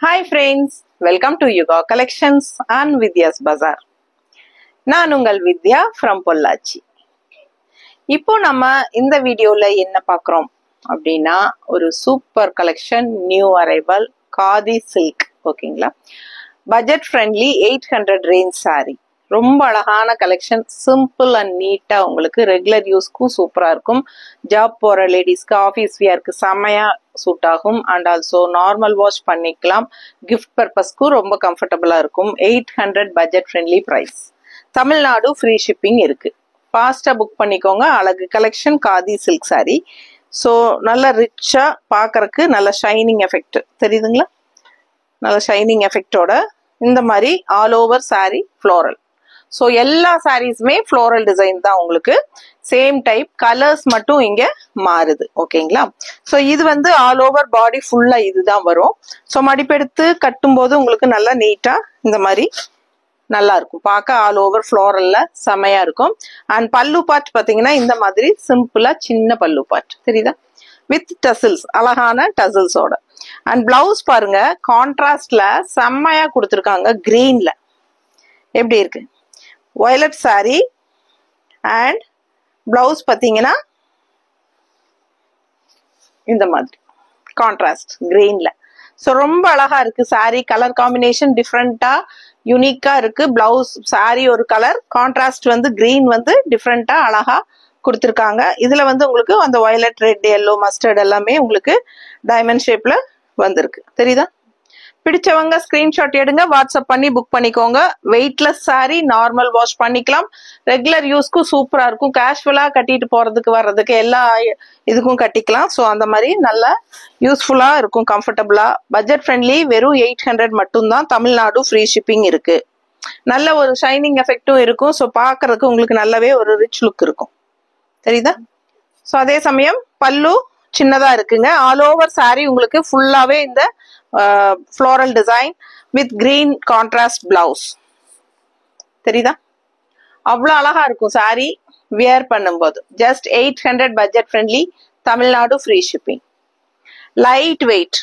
Hi friends, welcome to Yuga Collections and Vidya's Bazaar. நான் உங்கள் வித்யா from Pollachi. இப்போ நம்ம இந்த வீடியோல என்ன பார்க்குறோம் அப்படின்னா ஒரு super collection new arrival khadi silk ஓகேங்களா. Budget friendly 800 range saree. ரொம்ப அழகான கலெக்ஷன், சிம்பிள் அண்ட் நீட்டா உங்களுக்கு ரெகுலர் யூஸ்க்கும் சூப்பரா இருக்கும். ஜாப் போற லேடிஸ்க்கு ஆஃபீஸ் வியர்க்கு செம்மையா சூட் ஆகும். அண்ட் ஆல்சோ நார்மல் வாஷ் பண்ணிக்கலாம். கிஃப்ட் பர்பஸ்க்கும் ரொம்ப கம்ஃபர்டபுளா இருக்கும். 800 budget friendly price. Tamil Nadu free shipping இருக்கு. ஃபாஸ்டா புக் பண்ணிக்கோங்க. அழகு collection khadi silk saree. So நல்ல ரிச்சா பார்க்கறதுக்கு நல்ல ஷைனிங் எஃபெக்ட் தெரியுதுங்களா. நல்ல ஷைனிங் எஃபெக்டோட இந்த மாதிரி all over saree floral. So எல்லா சாரீஸுமே ஃப்ளோரல் டிசைன் தான் உங்களுக்கு. சேம் டைப் கலர்ஸ் மட்டும் இங்க மாறுது ஓகேங்களா. ஸோ இது வந்து ஆல் ஓவர் பாடி ஃபுல்லா இதுதான் வரும். ஸோ மடிப்பெடுத்து கட்டும் போது உங்களுக்கு நல்லா நீட்டா இந்த மாதிரி நல்லா இருக்கும். பார்க்க ஆல் ஓவர் ஃப்ளோரல்ல செமையா இருக்கும். அண்ட் பல்லு பார்ட் பாத்தீங்கன்னா இந்த மாதிரி சிம்பிளா சின்ன பல்லு பார்ட் தெரியுதா, வித் டசில்ஸ், அழகான டசில்ஸோட. அண்ட் பிளவுஸ் பாருங்க, கான்ட்ராஸ்ட்ல செம்மையா கொடுத்துருக்காங்க. கிரீன்ல எப்படி இருக்கு, வயலட் saree அண்ட் பிளவுஸ் பாத்தீங்கன்னா இந்த மாதிரி கான்ட்ராஸ்ட் கிரீன்ல. ஸோ ரொம்ப அழகா இருக்கு saree. கலர் காம்பினேஷன் டிஃப்ரெண்டா யூனிக்கா இருக்கு. பிளவுஸ் saree ஒரு கலர், கான்ட்ராஸ்ட் வந்து கிரீன் வந்து டிஃப்ரெண்டா அழகா கொடுத்துருக்காங்க. இதுல வந்து உங்களுக்கு அந்த வயலட், ரெட், எல்லோ, மஸ்டர்ட் எல்லாமே உங்களுக்கு டைமண்ட் ஷேப்ல வந்திருக்கு தெரியுதா. பிடிச்சவங்க ஸ்கிரீன்ஷாட் எடுங்க, வாட்ஸ்அப் பண்ணி புக் பண்ணிக்கோங்க. வெயிட்லெஸ் saree, நார்மல் வாஷ் பண்ணிக்கலாம். ரெகுலர் யூஸ்க்கும் சூப்பரா இருக்கும். கேஷுவலா கட்டிட்டு போறதுக்கு வர்றதுக்கு எல்லா இதுக்கும் கட்டிக்கலாம். ஸோ அந்த மாதிரி நல்லா யூஸ்ஃபுல்லா இருக்கும், கம்ஃபர்டபுளா. பட்ஜெட் ஃப்ரெண்ட்லி, வெறும் 800 மட்டும்தான். தமிழ்நாடு ஃப்ரீ ஷிப்பிங் இருக்கு. நல்ல ஒரு ஷைனிங் எஃபெக்டும் இருக்கும். ஸோ பாக்குறதுக்கு உங்களுக்கு நல்லாவே ஒரு ரிச் லுக் இருக்கும் தெரியுதா. ஸோ அதே சமயம் பல்லு சின்னதா இருக்குங்க. ஆல் ஓவர் saree உங்களுக்கு ஃபுல்லாவே இந்த floral design with green contrast blouse தெரியுதா. அவ்வளவு அழகா இருக்கும் saree வியர் பண்ணும்போது. Just 800 budget friendly, Tamil Nadu free shipping. Light weight,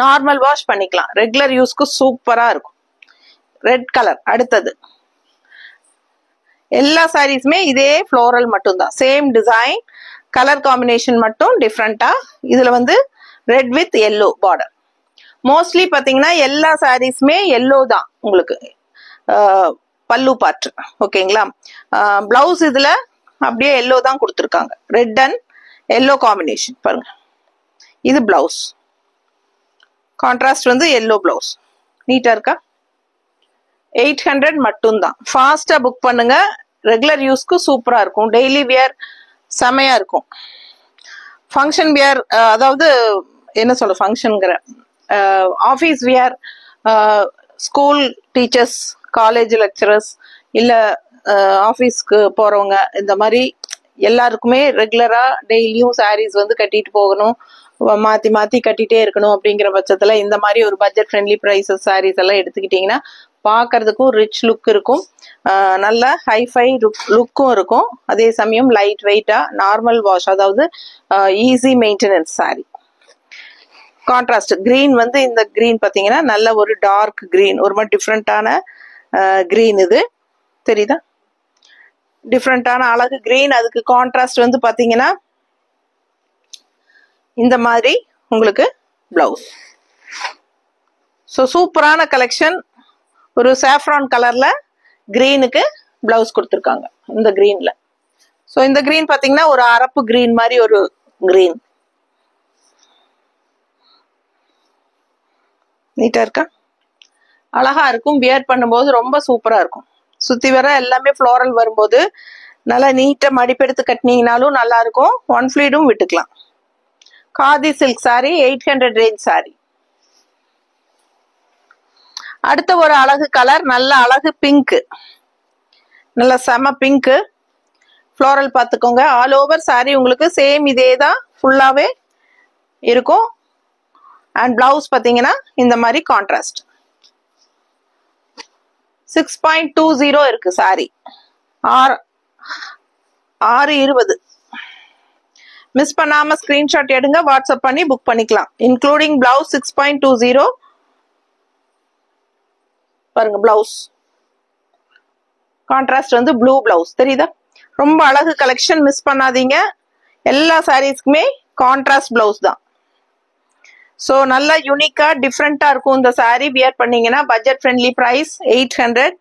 normal wash பண்ணிக்கலாம். ரெகுலர் யூஸ்க்கு சூப்பரா இருக்கும். ரெட் கலர் அடுத்தது. எல்லா சாரீஸுமே இதே ஃப்ளோரல் மட்டும்தான். சேம் டிசைன், கலர் காம்பினேஷன் மட்டும் டிஃப்ரெண்டா. இதுல வந்து red with yellow border. Mostly பாத்தீங்கன்னா எல்லா சாரீஸுமே எல்லோ தான் உங்களுக்கு பல்லு பார்ட் ஓகேங்களா. பிளவுஸ் இதுல அப்படியே எல்லோ தான் கொடுத்துருக்காங்க. ரெட் அண்ட் எல்லோ காம்பினேஷன் பாருங்க. இது பிளவுஸ் கான்ட்ராஸ்ட் வந்து எல்லோ பிளவுஸ். நீட்டா இருக்கா. 800 மட்டும்தான். ஃபாஸ்டா புக் பண்ணுங்க. ரெகுலர் யூஸ்க்கு சூப்பரா இருக்கும். டெய்லி வியர் செமையா இருக்கும். ஃபங்க்ஷன் வியர், அதாவது என்ன சொல்ற, ஃபங்க்ஷன்ங்கிற office wear, school teachers, college lecturers, இல்ல ஆஃபீஸ்க்கு போறவங்க, இந்த மாதிரி எல்லாருக்குமே ரெகுலரா டெய்லியும் சாரீஸ் வந்து கட்டிட்டு போகணும், மாத்தி மாத்தி கட்டிட்டே இருக்கணும். அப்படிங்கிற பட்சத்துல இந்த மாதிரி ஒரு பட்ஜெட் ஃப்ரெண்ட்லி பிரைசஸ் சாரீஸ் எல்லாம் எடுத்துக்கிட்டீங்கன்னா பார்க்கறதுக்கும் ரிச் லுக் இருக்கும். நல்ல ஹைஃபை லுக்கும் இருக்கும். அதே சமயம் லைட் வெயிட்டா, நார்மல் வாஷ், அதாவது easy maintenance saree. Contrast green வந்து இந்த கிரீன் பாத்தீங்கன்னா நல்ல ஒரு டார்க் கிரீன், ஒரு மாதிரி டிஃப்ரெண்டான கிரீன். இது தெரியுதா, டிஃப்ரெண்டான அழகு கிரீன். அதுக்கு கான்ட்ராஸ்ட் வந்து பாத்தீங்கன்னா இந்த மாதிரி உங்களுக்கு பிளவுஸ். ஸோ சூப்பரான கலெக்ஷன். ஒரு சாஃப்ரான் கலர்ல கிரீனுக்கு பிளவுஸ் கொடுத்துருக்காங்க இந்த கிரீன்ல. ஸோ இந்த கிரீன் பாத்தீங்கன்னா ஒரு அரப்பு கிரீன் மாதிரி ஒரு கிரீன். நீட்டா இருக்கா, அழகா இருக்கும். வியர் பண்ணும்போது ரொம்ப சூப்பரா இருக்கும். சுத்தி வர எல்லாமே ஃப்ளோரல் வரும்போது நல்லா நீட்டா மடிப்பெடுத்து கட்டினீங்கனாலும் நல்லா இருக்கும். ஒன் ஃபிளீடும் விட்டுக்கலாம். Khadi silk saree, 800 range saree. அடுத்த ஒரு அழகு கலர், நல்ல அழகு பிங்க், நல்ல செம பிங்க் ஃப்ளோரல் பார்த்துக்கோங்க. ஆல் ஓவர் saree உங்களுக்கு சேம் இதே தான் ஃபுல்லாவே இருக்கும். அண்ட் பிளவுஸ் பாத்தீங்கன்னா இந்த மாதிரி கான்ட்ராஸ்ட். 6.20 இருக்கு saree. 620. மிஸ் பண்ணாம ஸ்கிரீன்ஷாட் எடுங்க, வாட்ஸ்அப் பண்ணி புக் பண்ணிக்கலாம். Including blouse 6.20. பாருங்க பிளவுஸ் கான்ட்ராஸ்ட் வந்து ப்ளூ பிளவுஸ் தெரியுதா? ரொம்ப அழகு கலெக்ஷன், மிஸ் பண்ணாதீங்க. எல்லா சாரீஸ்க்குமே கான்ட்ராஸ்ட் பிளவுஸ் தான். ஸோ நல்லா யூனிக்கா டிஃப்ரெண்டா இருக்கும் இந்த சாரீ. வியர் பண்ணீங்கன்னா budget friendly price 800.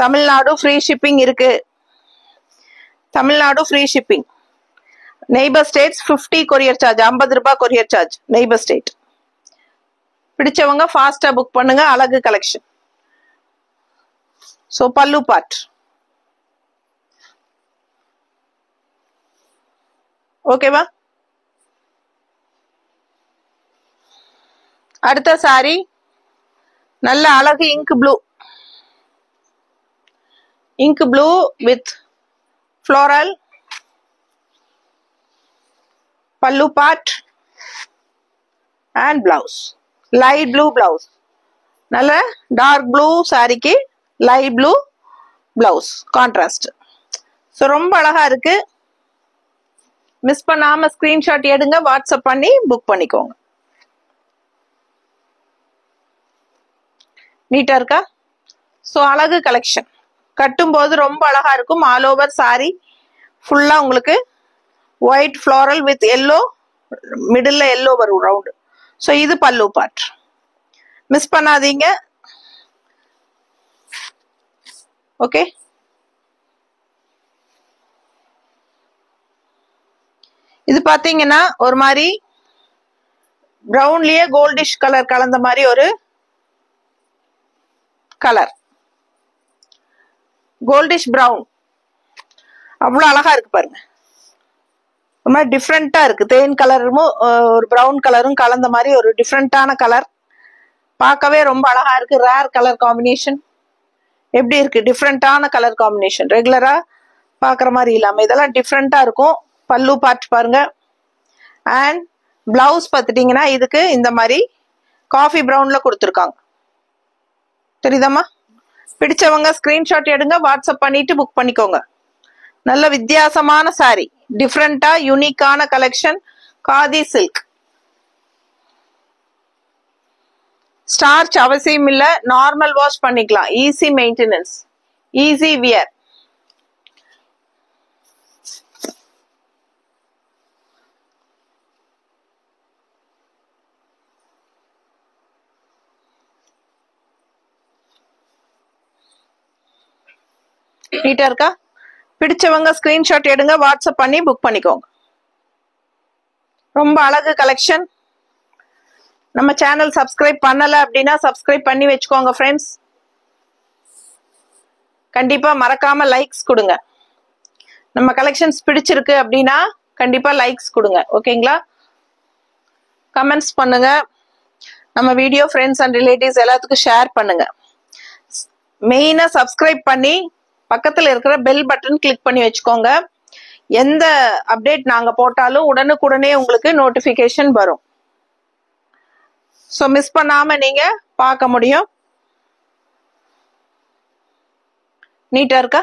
Tamil Nadu free shipping இருக்கு. Tamil Nadu free shipping. Neighbour states 50 courier charge, 50 ரூபாய் கொரியர் சார்ஜ் நெய்பர் ஸ்டேட். பிடிச்சவங்க ஃபாஸ்டா புக் பண்ணுங்க. அழகு கலெக்ஷன். ஸோ பல்லு பார்ட் ஓகேவா? அடுத்த சாரி நல்ல அழகு இங்க் ப்ளூ வித் ஃப்ளோரல் பல்லு part and blouse. Light blue blouse. நல்ல டார்க் ப்ளூ சாரிக்கு light blue blouse contrast. So ரொம்ப அழகா இருக்கு. மிஸ் பண்ணாம ஸ்கிரீன்ஷாட் எடுங்க, வாட்ஸ்அப் பண்ணி புக் பண்ணிக்கோங்க. நீட்டா இருக்கா? ஸோ அழகு கலெக்ஷன். கட்டும் போது ரொம்ப அழகா இருக்கும். ஆல் ஓவர் சாரி ஃபுல்லா உங்களுக்கு white floral with yellow, middle yellow வரும் ரவுண்டு. ஸோ இது பல்லு பார்ட். மிஸ் பண்ணாதீங்க. ஓகே, இது பாத்தீங்கன்னா ஒரு மாதிரி பிரவுன்லயே கோல்டிஷ் கலர் கலந்த மாதிரி ஒரு கலர், கோல்டிஷ் பிரவுன். அவ்வளவு அழகா இருக்கு பாருங்க. ரொம்ப டிஃப்ரெண்டா இருக்கு. தேன் கலரும் ஒரு பிரவுன் கலரும் கலந்த மாதிரி ஒரு டிஃப்ரெண்டான கலர். பார்க்கவே ரொம்ப அழகா இருக்கு. Rare colour combination. எப்படி இருக்கு? டிஃப்ரெண்டான கலர் காம்பினேஷன். ரெகுலரா பாக்குற மாதிரி இல்லாம இதெல்லாம் டிஃப்ரெண்டா இருக்கும். பல்லு பார்ட் பாருங்க. அண்ட் பிளவுஸ் பார்த்துட்டீங்கன்னா இதுக்கு இந்த மாதிரி காஃபி பிரவுன்ல கொடுத்துருக்காங்க. தெரியுதாமா? பிடிச்சவங்க ஸ்கிரீன்ஷாட் எடுங்க, வாட்ஸ்அப் பண்ணிட்டு புக் பண்ணிக்கோங்க. நல்ல வித்தியாசமான சாரி, டிஃப்ரெண்டா யூனிக்கான கலெக்ஷன். காதி சில்க். ஸ்டார்ச் அவசியம் இல்ல, நார்மல் வாஷ் பண்ணிக்கலாம். Easy maintenance, easy wear. நீட்டா இருக்கா? பிடிச்சவங்க ஸ்கிரீன்ஷாட் எடுங்க, வாட்ஸ்அப் பண்ணி புக் பண்ணிக்கோங்க. ரொம்ப அழகு கலெக்ஷன். நம்ம சேனல் சப்ஸ்கிரைப் பண்ணல அப்படின்னா சப்ஸ்கிரைப் பண்ணி வச்சுக்கோங்க ஃப்ரெண்ட்ஸ். கண்டிப்பா மறக்காம லைக்ஸ் கொடுங்க. நம்ம கலெக்ஷன்ஸ் பிடிச்சிருக்கு அப்படின்னா கண்டிப்பா லைக்ஸ் கொடுங்க. ஓகேங்களா? கமெண்ட்ஸ் பண்ணுங்க. நம்ம வீடியோ ஃப்ரெண்ட்ஸ் அண்ட் ரிலேட்டிவ்ஸ் எல்லாத்துக்கும் ஷேர் பண்ணுங்க. மெயினா சப்ஸ்கிரைப் பண்ணி பக்கத்துல இருக்கிற பெல் பட்டன் கிளிக் பண்ணி வச்சுக்கோங்க. எந்த அப்டேட் நாங்க போட்டாலும் உடனுக்குடனே உங்களுக்கு நோட்டிபிகேஷன் வரும். ஸோ மிஸ் பண்ணாம நீங்க பார்க்க முடியும். நீட்டா இருக்கா?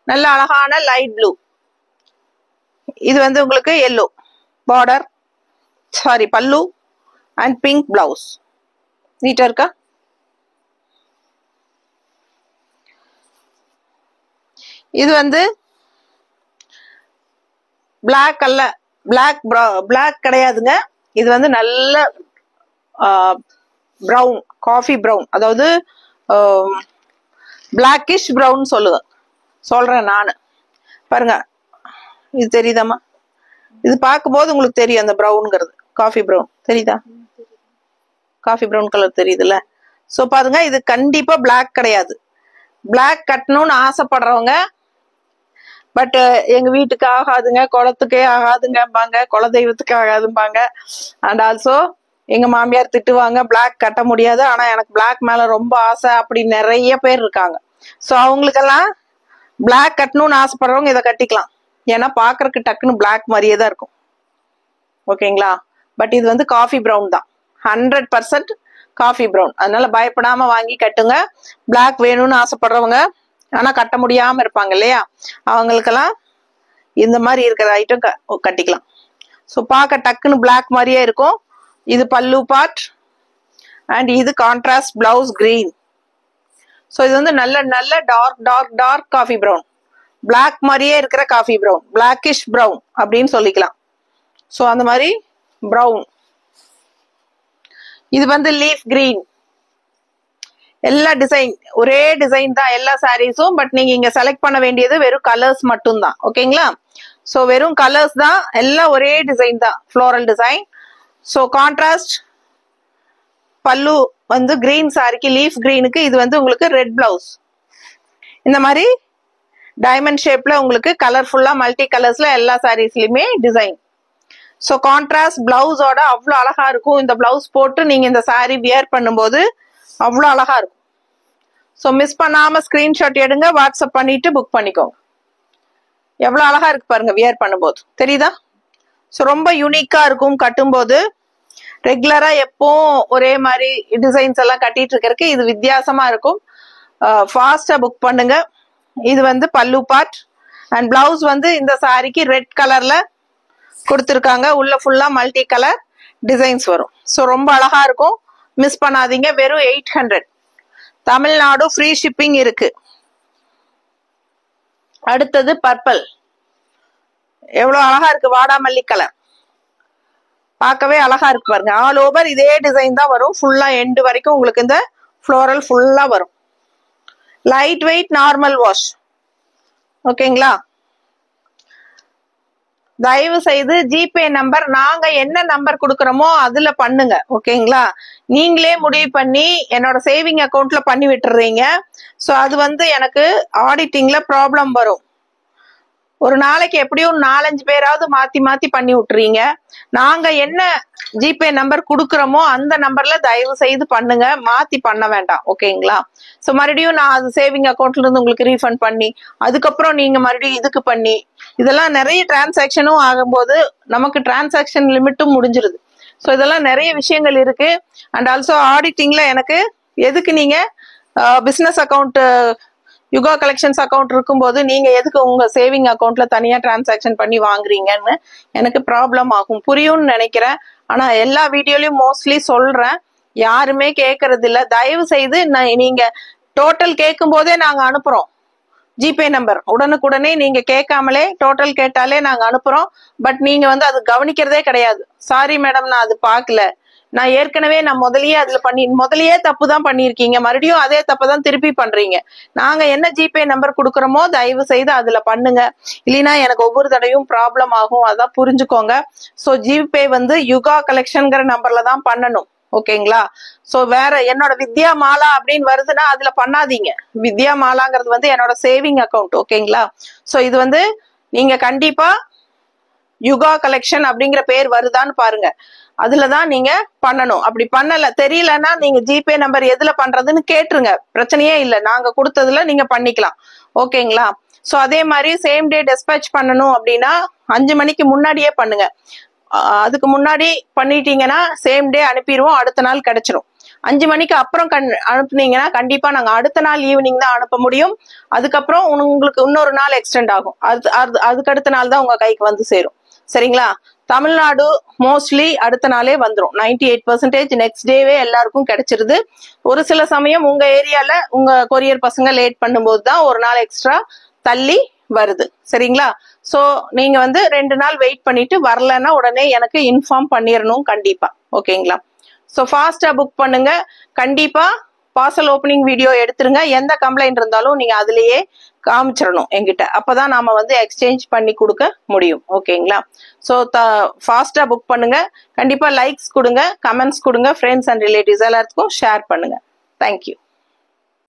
நல்ல அழகான லைட் ப்ளூ. இது வந்து உங்களுக்கு எல்லோ பார்டர், சாரி பல்லு அண்ட் பிங்க் பிளவுஸ். நீட்டா இருக்கா? இது வந்து பிளாக் அல்ல, பிளாக் கிடையாதுங்க. இது வந்து நல்ல பிரவுன், காஃபி பிரவுன், அதாவது பிளாக்கிஷ் பிரவுன் சொல்றேன் நானு. பாருங்க, இது தெரியுதாமா? இது பார்க்கும்போது உங்களுக்கு தெரியும் அந்த பிரவுன்ங்கிறது. காஃபி பிரவுன் தெரியுதா? காஃபி பிரவுன் கலர் தெரியுதுல்ல? ஸோ பாருங்க, இது கண்டிப்பா பிளாக் கிடையாது. பிளாக் கட்டணும்னு ஆசைப்படுறவங்க, பட் எங்க வீட்டுக்கு ஆகாதுங்க, குளத்துக்கே ஆகாதுங்கம்பாங்க, குலதெய்வத்துக்கு ஆகாதும்பாங்க. அண்ட் ஆல்சோ எங்க மாமியார் திட்டுவாங்க, பிளாக் கட்ட முடியாது, ஆனா எனக்கு பிளாக் மேல ரொம்ப ஆசை, அப்படி நிறைய பேர் இருக்காங்க. ஸோ அவங்களுக்கெல்லாம் பிளாக் கட்டணும்னு ஆசைப்படுறவங்க இதை கட்டிக்கலாம். ஏன்னா பாக்குறதுக்கு டக்குன்னு பிளாக் மாதிரியே தான் இருக்கும். ஓகேங்களா? பட் இது வந்து காஃபி பிரவுன் தான், 100% காஃபி பிரவுன். அதனால பயப்படாம வாங்கி கட்டுங்க. பிளாக் வேணும்னு ஆசைப்படுறவங்க, ஆனா கட்ட முடியாம இருப்பாங்க இல்லையா, அவங்களுக்கெல்லாம் இந்த மாதிரி இருக்கிற ஐட்டம் கட்டிக்கலாம். ஸோ பார்க்க டக்குன்னு பிளாக் மாதிரியே இருக்கும். இது பல்லு பார்ட் அண்ட் இது கான்ட்ராஸ்ட் பிளவுஸ் கிரீன். ஸோ இது வந்து நல்ல நல்ல dark dark dark coffee brown, black மாதிரியே இருக்கிற காஃபி ப்ரௌன், பிளாக்கிஷ் ப்ரௌன் அப்படின்னு சொல்லிக்கலாம். ஸோ அந்த மாதிரி ப்ரௌன். இது வந்து லீஃப் கிரீன். எல்லா டிசைன் ஒரே டிசைன் தான் எல்லா சாரீஸும். பட் நீங்க இங்க செலக்ட் பண்ண வேண்டியது வெறும் கலர்ஸ் மட்டும் தான். ஓகேங்களா? ஸோ வெறும் கலர்ஸ் தான், எல்லாம் ஒரே டிசைன் தான், ஃப்ளோரல் டிசைன். ஸோ கான்ட்ராஸ்ட் பல்லு வந்து கிரீன் சாரிக்கு, லீஃப் கிரீனுக்கு இது வந்து உங்களுக்கு ரெட் பிளவுஸ். இந்த மாதிரி டைமண்ட் ஷேப்ல உங்களுக்கு கலர்ஃபுல்லா மல்டி கலர்ஸ்ல எல்லா சாரீஸ்லயுமே டிசைன். ஸோ கான்ட்ராஸ்ட் பிளவுஸோட அவ்வளோ அழகா இருக்கும். இந்த பிளவுஸ் போட்டு நீங்க இந்த சாரீ வியர் பண்ணும்போது அவ்வளோ அழகா இருக்கும். ஸோ மிஸ் பண்ணாம ஸ்கிரீன்ஷாட் எடுங்க, வாட்ஸ்அப் பண்ணிட்டு புக் பண்ணிக்கோங்க. எவ்வளோ அழகா இருக்கு பாருங்க வியர் பண்ணும்போது, தெரியுதா? ஸோ ரொம்ப யூனிக்கா இருக்கும் கட்டும்போது. ரெகுலரா எப்பவும் ஒரே மாதிரி டிசைன்ஸ் எல்லாம் கட்டிட்டு இருக்கிறதுக்கு இது வித்தியாசமா இருக்கும். ஃபாஸ்டா புக் பண்ணுங்க. இது வந்து பல்லு பார்ட் அண்ட் பிளவுஸ் வந்து இந்த சாரிக்கு ரெட் கலர்ல கொடுத்துருக்காங்க. உள்ள ஃபுல்லா மல்டி கலர் டிசைன்ஸ் வரும். ஸோ ரொம்ப அழகா இருக்கும், மிஸ் பண்ணாதீங்க. வெறும் 800. தமிழ்நாடு ஃப்ரீ ஷிப்பிங் இருக்கு. அடுத்தது பர்பிள். எவ்வளவு அழகா இருக்கு, வாடாமல்லி கலர், பார்க்கவே அழகா இருக்கு பாருங்க. ஆல் ஓவர் இதே டிசைன் தான் வரும், ஃபுல்லா எண்டு வரைக்கும் உங்களுக்கு இந்த ஃப்ளோரல் ஃபுல்லா வரும். Light weight normal wash. ஓகேங்களா? தயவு செய்து ஜிபே நம்பர் நாங்க என்ன நம்பர் கொடுக்கறோமோ அதுல பண்ணுங்க. ஓகேங்களா? நீங்களே முடிவு பண்ணி என்னோட சேவிங் அக்கௌண்ட்ல பண்ணி விட்டுறீங்க. ஸோ அது வந்து எனக்கு ஆடிட்டிங்ல ப்ராப்ளம் வரும். ஒரு நாளைக்கு எப்படியும் 4-5 பேராவது மாத்தி மாத்தி பண்ணி விட்டுறீங்க. நாங்க என்ன ஜிபே நம்பர் கொடுக்கறோமோ அந்த நம்பர்ல தயவு செய்து பண்ணுங்க, மாத்தி பண்ண வேண்டாம். ஓகேங்களா? ஸோ மறுபடியும் நான் அது சேவிங் அக்கௌண்ட்ல இருந்து உங்களுக்கு ரீஃபண்ட் பண்ணி அதுக்கப்புறம் நீங்க மறுபடியும் இதுக்கு பண்ணி இதெல்லாம் நிறைய டிரான்சாக்சனும் ஆகும்போது நமக்கு டிரான்சாக்சன் லிமிட்டும் முடிஞ்சிருது. ஸோ இதெல்லாம் நிறைய விஷயங்கள் இருக்கு. அண்ட் ஆல்சோ ஆடிட்டிங்ல எனக்கு எதுக்கு நீங்க பிசினஸ் அக்கௌண்ட் யுகா கலெக்ஷன்ஸ் அக்கௌண்ட் இருக்கும்போது நீங்க எதுக்கு உங்க சேவிங் அக்கௌண்ட்ல தனியா டிரான்சாக்சன் பண்ணி வாங்குறீங்கன்னு எனக்கு ப்ராப்ளம் ஆகும். புரியும்னு நினைக்கிறேன். ஆனா எல்லா வீடியோலயும் மோஸ்ட்லி சொல்றேன், யாருமே கேட்கறது இல்ல. தயவு செய்து நீங்க டோட்டல் கேட்கும் போதே நாங்க அனுப்புறோம் ஜிபே நம்பர். உடனுக்குடனே நீங்க கேட்காமலே டோட்டல் கேட்டாலே நாங்க அனுப்புறோம். பட் நீங்க வந்து அது கவனிக்கிறதே கிடையாது. சாரி மேடம், நான் அது பார்க்கல, நான் ஏற்கனவே நான் முதலையே தப்பு தான் பண்ணிருக்கீங்க, மறுபடியும் அதே தப்பு தான் திருப்பி பண்றீங்க. நாங்க என்ன ஜிபே நம்பர் கொடுக்கறோமோ தயவு செய்து அதுல பண்ணுங்க, இல்லைன்னா எனக்கு ஒவ்வொரு தடையும் ப்ராப்ளம் ஆகும். அதான் புரிஞ்சுக்கோங்க. ஸோ ஜிபே வந்து யுகா கலெக்ஷன்ங்கிற நம்பர்ல தான் பண்ணணும். ஓகேங்களா? சோ வேற என்னோட வித்யா மாலா அப்படின்னு வருதுன்னா அதுல பண்ணாதீங்க. வித்யா மாலாங்கிறது வந்து என்னோட சேவிங் அக்கௌண்ட். ஓகேங்களா? சோ இது வந்து நீங்க கண்டிப்பா யுகா கலெக்ஷன் அப்படிங்கிற பேர் வருதான்னு பாருங்க, அதுலதான் நீங்க பண்ணணும். அப்படி பண்ணல தெரியலன்னா நீங்க ஜிபே நம்பர் எதுல பண்றதுன்னு கேட்டுருங்க, பிரச்சனையே இல்லை. நாங்க கொடுத்ததுல நீங்க பண்ணிக்கலாம். ஓகேங்களா? சோ அதே மாதிரி சேம் டே டெஸ்பேச் பண்ணணும் அப்படின்னா 5 மணிக்கு முன்னாடியே பண்ணுங்க. அதுக்கு முன்னாடி பண்ணிட்டீங்கன்னா சேம் டே அனுப்பிடுவோம், அடுத்த நாள் கிடைச்சிரும். 5 மணிக்கு அப்புறம் அனுப்புனீங்கன்னா கண்டிப்பா நாங்க அடுத்த நாள் ஈவினிங் தான் அனுப்ப முடியும். அதுக்கப்புறம் உங்களுக்கு இன்னொரு நாள் எக்ஸ்டெண்ட் ஆகும். அதுக்கு அடுத்த நாள் தான் உங்க கைக்கு வந்து சேரும். சரிங்களா? தமிழ்நாடு மோஸ்ட்லி அடுத்த நாளே வந்துடும். 98% நெக்ஸ்ட் டேவே எல்லாருக்கும் கிடைச்சிருது. ஒரு சில சமயம் உங்க ஏரியால உங்க கொரியர் பசங்க லேட் பண்ணும்போது தான் ஒரு நாள் எக்ஸ்ட்ரா தள்ளி வருது. சரிங்களா? சோ நீங்க வந்து 2 நாள் வெயிட் பண்ணிட்டு வரலன்னா உடனே எனக்கு இன்ஃபார்ம் பண்ணிடணும் கண்டிப்பா. ஓகேங்களா? சோ ஃபாஸ்டா புக் பண்ணுங்க. கண்டிப்பா பார்சல் ஓப்பனிங் வீடியோ எடுத்துருங்க. எந்த கம்ப்ளைண்ட் இருந்தாலும் நீங்க அதுலயே காமிச்சிடணும் என்கிட்ட, அப்பதான் நாம வந்து எக்ஸ்சேஞ்ச் பண்ணி கொடுக்க முடியும். ஓகேங்களா? சோ ஃபாஸ்டா புக் பண்ணுங்க. கண்டிப்பா லைக்ஸ் கொடுங்க, கமெண்ட்ஸ் கொடுங்க, ஃப்ரெண்ட்ஸ் அண்ட் ரிலேட்டிவ்ஸ் எல்லாத்துக்கும் ஷேர் பண்ணுங்க. தேங்க்யூ.